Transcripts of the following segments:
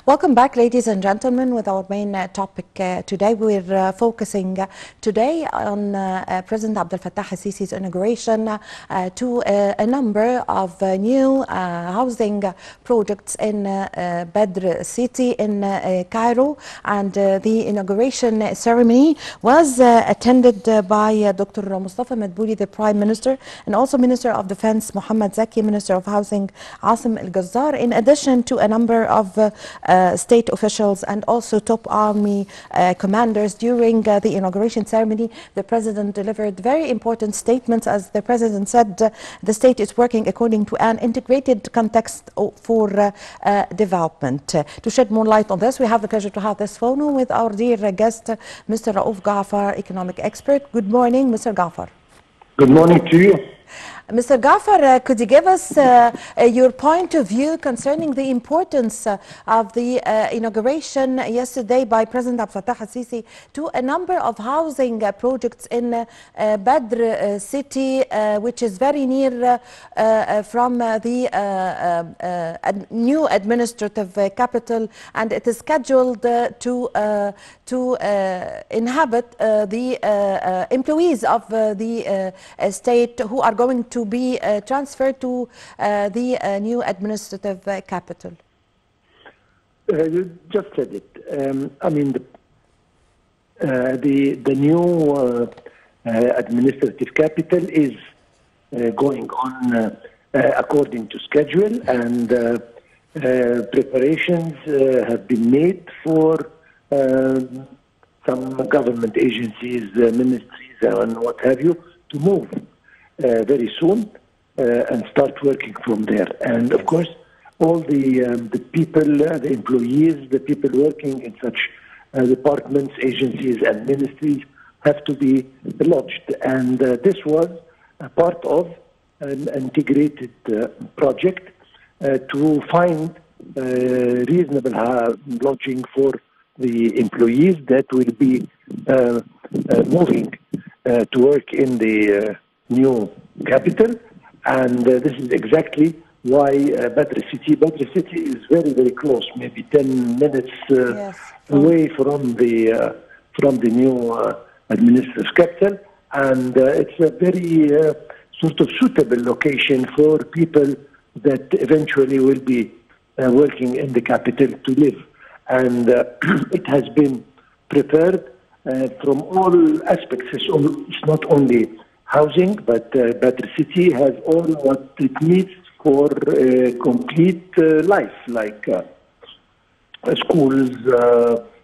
Welcome back, ladies and gentlemen, with our main topic today. We're focusing today on President Abdel Fattah al-Sisi's inauguration to a number of new housing projects in Badr City in Cairo. And the inauguration ceremony was attended by Dr. Mustafa Madbouli, the Prime Minister, and also Minister of Defense Mohammed Zaki, Minister of Housing Asim Al-Gazzar, in addition to a number of state officials and also top army commanders. During the inauguration ceremony, the president delivered very important statements. As the president said, the state is working according to an integrated context for development. To shed more light on this, we have the pleasure to have this phone with our dear guest, Mr. Raouf Gaffar, economic expert. Good morning, Mr. Gaffar. Good morning to you. Mr. Gaffar, could you give us your point of view concerning the importance of the inauguration yesterday by President Abdel Fattah al-Sisi to a number of housing projects in Badr City, which is very near from the new administrative capital, and it is scheduled to inhabit the employees of the state who are going to be transferred to the new administrative capital? You just said it. I mean, the new administrative capital is going on according to schedule, and preparations have been made for some government agencies, ministries, and what have you, to move very soon and start working from there. And of course, all the people, the employees, the people working in such departments, agencies, and ministries have to be lodged. And this was a part of an integrated project to find reasonable lodging for the employees that will be moving to work in the new capital. And this is exactly why Badr City is very, very close, maybe 10 minutes away from the new administrative capital, and it's a very sort of suitable location for people that eventually will be working in the capital to live. And it has been prepared from all aspects. It's not only housing, but Badr City has all what it needs for complete life, like schools,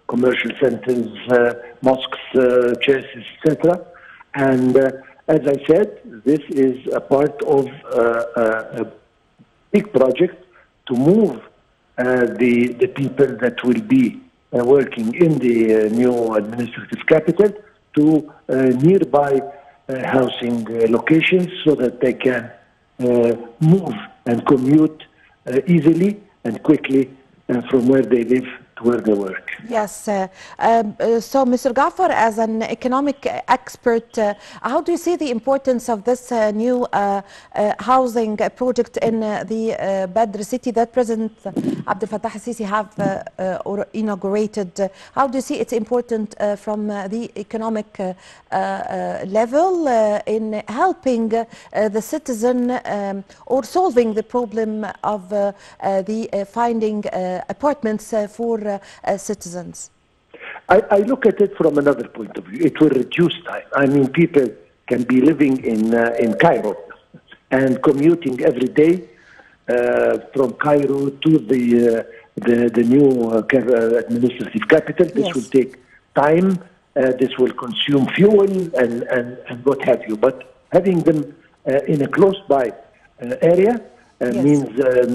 commercial centers, mosques, churches, etc. And as I said, this is a part of a big project to move the people that will be working in the new administrative capital to nearby housing locations, so that they can move and commute easily and quickly from where they live to where they work. Yes. So, Mr. Gaffar, as an economic expert, how do you see the importance of this new housing project in the Badr City that President Abdel Fattah al-Sisi have inaugurated? How do you see it's important from the economic level in helping the citizen or solving the problem of the finding apartments for citizens? I look at it from another point of view. It will reduce time. I mean, people can be living in Cairo and commuting every day from Cairo to the new administrative capital. This will take time. This will consume fuel and what have you. But having them in a close-by area means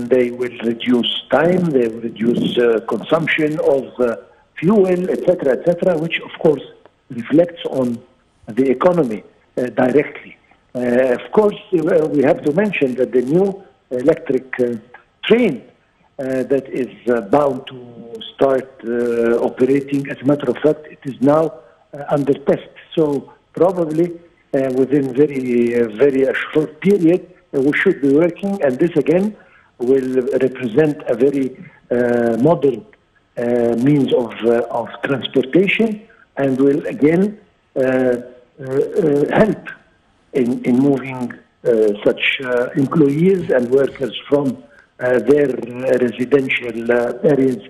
they will reduce time, they will reduce consumption of fuel, etc., which of course reflects on the economy directly. Of course, we have to mention that the new electric train that is bound to start operating, as a matter of fact, it is now under test. So probably within very a short period, we should be working, and this again will represent a very modern means of transportation, and will again help in moving such employees and workers from their residential areas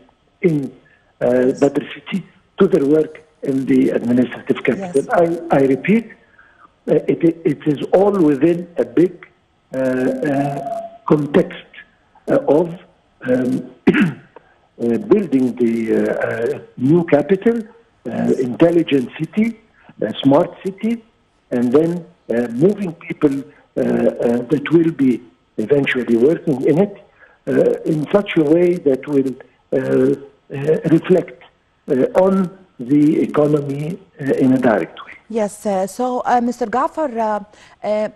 in Badr City to their work in the administrative capital. Yes. I repeat, it is all within a big context of building the new capital, intelligent city, smart city, and then moving people that will be eventually working in it in such a way that will reflect on the economy in a direct way. Yes, Mr. Gaffar,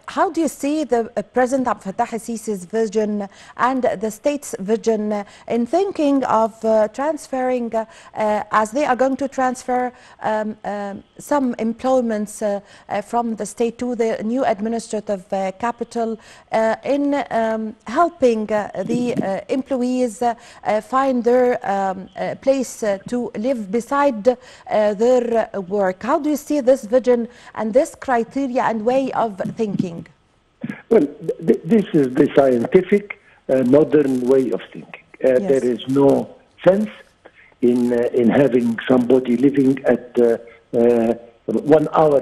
how do you see the President Abdel Fattah al-Sisi's vision and the state's vision in thinking of transferring, as they are going to transfer some employments from the state to the new administrative capital, in helping the employees find their place to live beside their work? How do you see this vision and this criteria and way of thinking? Well, this is the scientific, modern way of thinking. Yes. There is no sense in having somebody living at 1 hour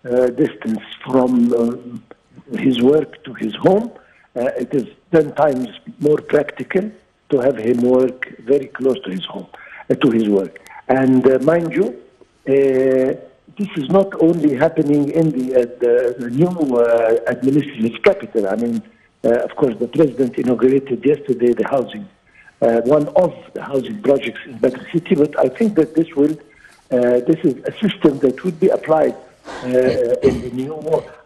distance from his work to his home. It is 10 times more practical to have him work very close to his home, to his work. And mind you, this is not only happening in the new administrative capital. I mean, of course, the president inaugurated yesterday the housing, one of the housing projects in Badr City. But I think that this is a system that would be applied in the new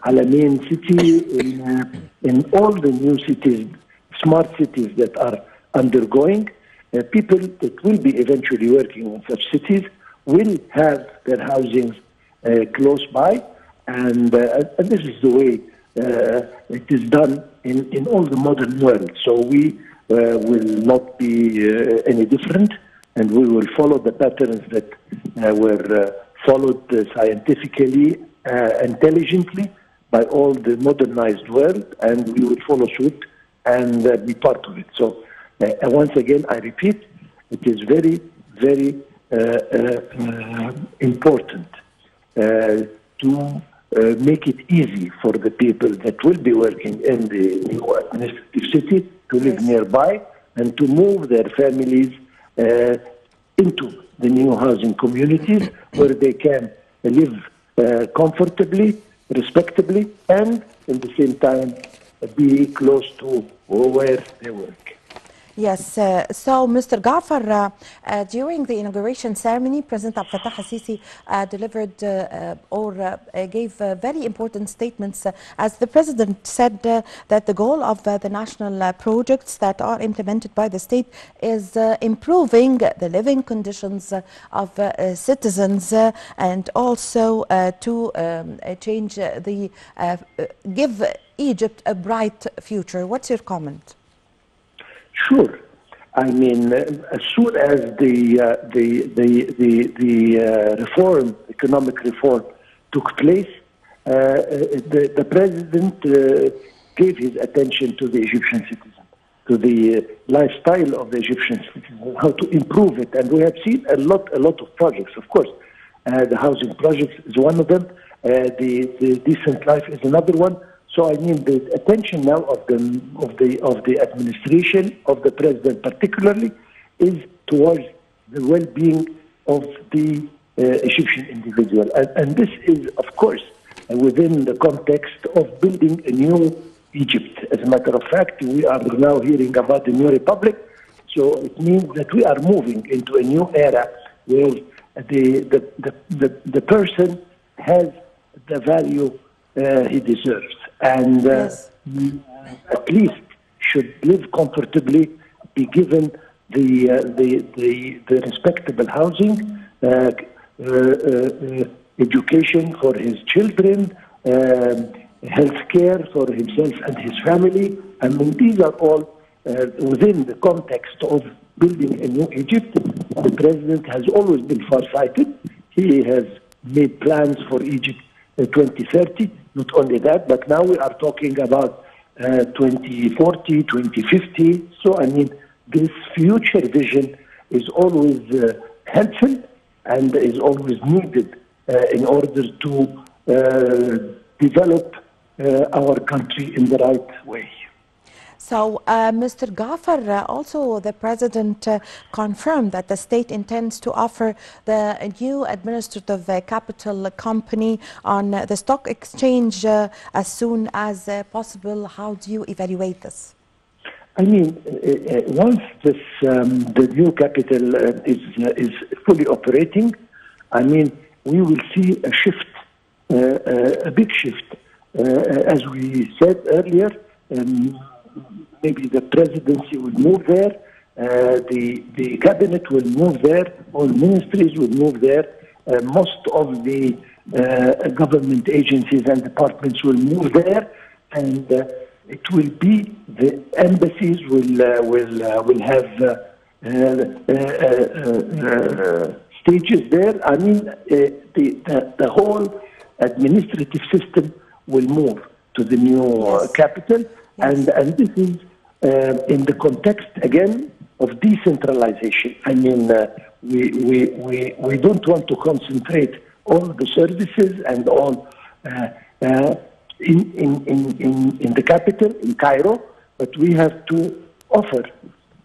Alamein city, in all the new cities, smart cities that are undergoing. People that will be eventually working in such cities will have their housing close by, and this is the way it is done in all the modern world. So we will not be any different, and we will follow the patterns that were followed scientifically, intelligently by all the modernized world, and we will follow suit and be part of it. So once again, I repeat, it is very, very important to make it easy for the people that will be working in the new administrative city to live nearby and to move their families into the new housing communities where they can live comfortably, respectably, and at the same time be close to where they work. Yes, so Mr. Gaffar, during the inauguration ceremony, President Abdel Fattah al-Sisi delivered or gave very important statements. As the President said that the goal of the national projects that are implemented by the state is improving the living conditions of citizens and also to change give Egypt a bright future. What's your comment? Sure. I mean, as soon as the reform, economic reform, took place, the president gave his attention to the Egyptian citizen, to the lifestyle of the Egyptian citizen, how to improve it, and we have seen a lot of projects. Of course, the housing projects is one of them. The decent life is another one. So I mean, the attention now of the administration, of the president particularly, is towards the well-being of the Egyptian individual, and this is, of course, within the context of building a new Egypt. As a matter of fact, we are now hearing about the new republic, so it means that we are moving into a new era where the person has the value he deserves, and at least should live comfortably, be given the respectable housing, education for his children, health care for himself and his family. I mean, these are all within the context of building a new Egypt, the president has always been farsighted. He has made plans for Egypt 2030. Not only that, but now we are talking about 2040, 2050. So, I mean, this future vision is always helpful and is always needed in order to develop our country in the right way. So, Mr. Gaffar, also the President confirmed that the state intends to offer the new administrative capital company on the stock exchange as soon as possible. How do you evaluate this? I mean, once this, the new capital is fully operating, I mean, we will see a shift, a big shift. As we said earlier, maybe the presidency will move there, the cabinet will move there, all ministries will move there, most of the government agencies and departments will move there, and it will be the embassies will have stages there. I mean, the whole administrative system will move to the new capital, and this is in the context again of decentralization. I mean, we don't want to concentrate all the services and all in the capital, in Cairo, but we have to offer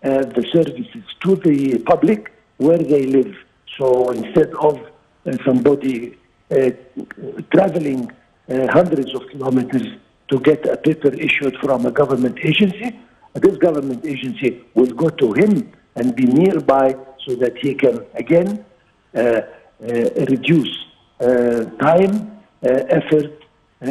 the services to the public where they live. So instead of somebody traveling hundreds of kilometers to get a paper issued from a government agency, this government agency will go to him and be nearby so that he can again reduce time, effort,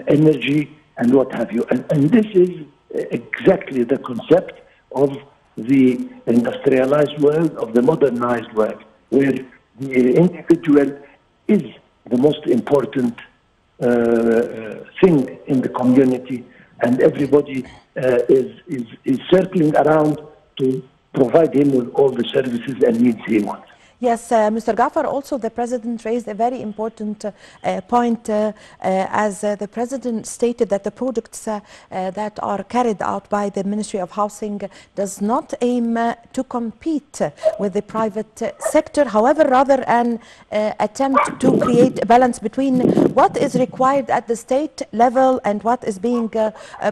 energy, and what have you. And this is exactly the concept of the industrialized world, of the modernized world, where the individual is the most important thing in the community, and everybody is circling around to provide him with all the services and needs he wants. Yes, Mr. Gaffar, also the President raised a very important point as the President stated that the projects that are carried out by the Ministry of Housing does not aim to compete with the private sector, however, rather an attempt to create a balance between what is required at the state level and what is being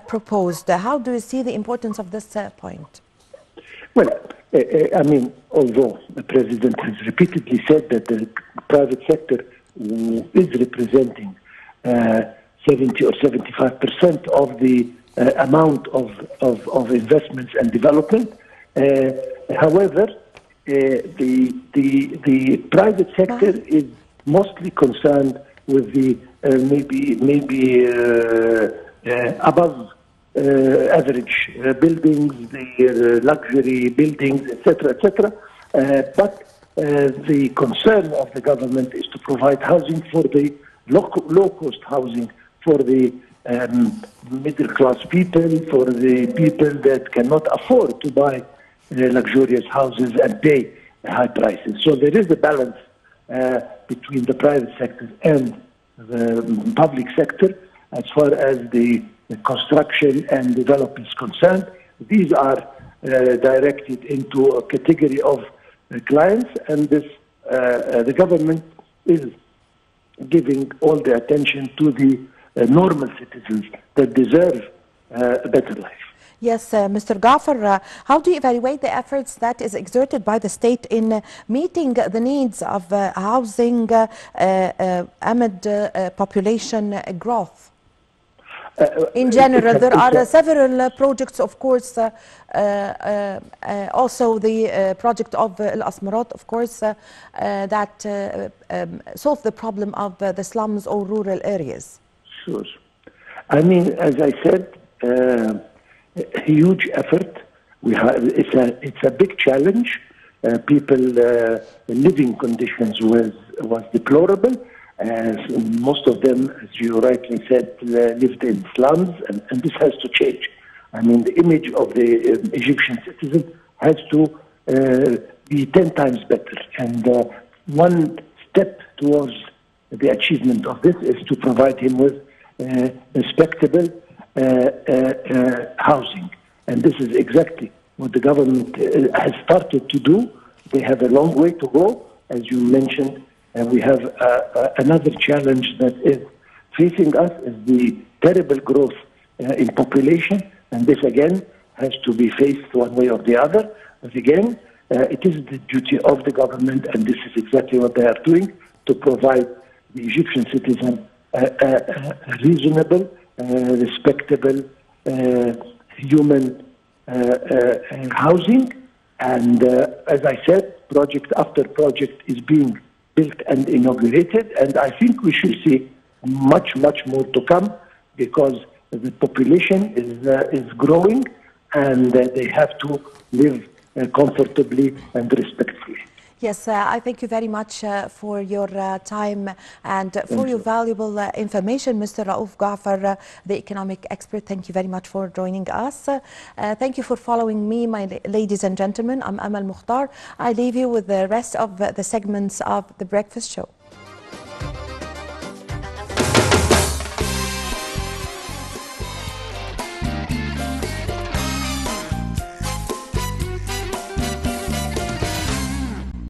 proposed. How do you see the importance of this point? Well, I mean, although the President has repeatedly said that the private sector is representing 70 or 75% of the amount of investments and development, however, the private sector is mostly concerned with the maybe above average buildings, the luxury buildings, etc., etc. But the concern of the government is to provide housing for the low-cost housing for the middle-class people, for the people that cannot afford to buy luxurious houses and pay high prices. So there is a balance between the private sector and the public sector as far as the construction and development is concerned. These are directed into a category of clients, and this the government is giving all the attention to the normal citizens that deserve a better life. Yes, Mr. Gaffar, how do you evaluate the efforts that is exerted by the state in meeting the needs of housing amid population growth? In general, there are several projects, of course, also the project of Al Asmarat, of course, that solve the problem of the slums or rural areas. Sure. I mean, as I said, a huge effort. It's a big challenge. People living conditions was deplorable. Most of them, as you rightly said, lived in slums, and this has to change. I mean, the image of the Egyptian citizen has to be 10 times better. And one step towards the achievement of this is to provide him with respectable housing. And this is exactly what the government has started to do. They have a long way to go, as you mentioned, and we have another challenge that is facing us is the terrible growth in population, and this again has to be faced one way or the other. But again, it is the duty of the government, and this is exactly what they are doing, to provide the Egyptian citizen a reasonable, respectable, human housing. And as I said, project after project is being built and inaugurated, and I think we should see much more to come, because the population is growing, and they have to live comfortably and respectfully. Yes, I thank you very much for your time and for your valuable information, Mr. Raouf Gaffar, the economic expert. Thank you very much for joining us. Thank you for following me, my ladies and gentlemen. I'm Amal Mukhtar. I leave you with the rest of the segments of The Breakfast Show.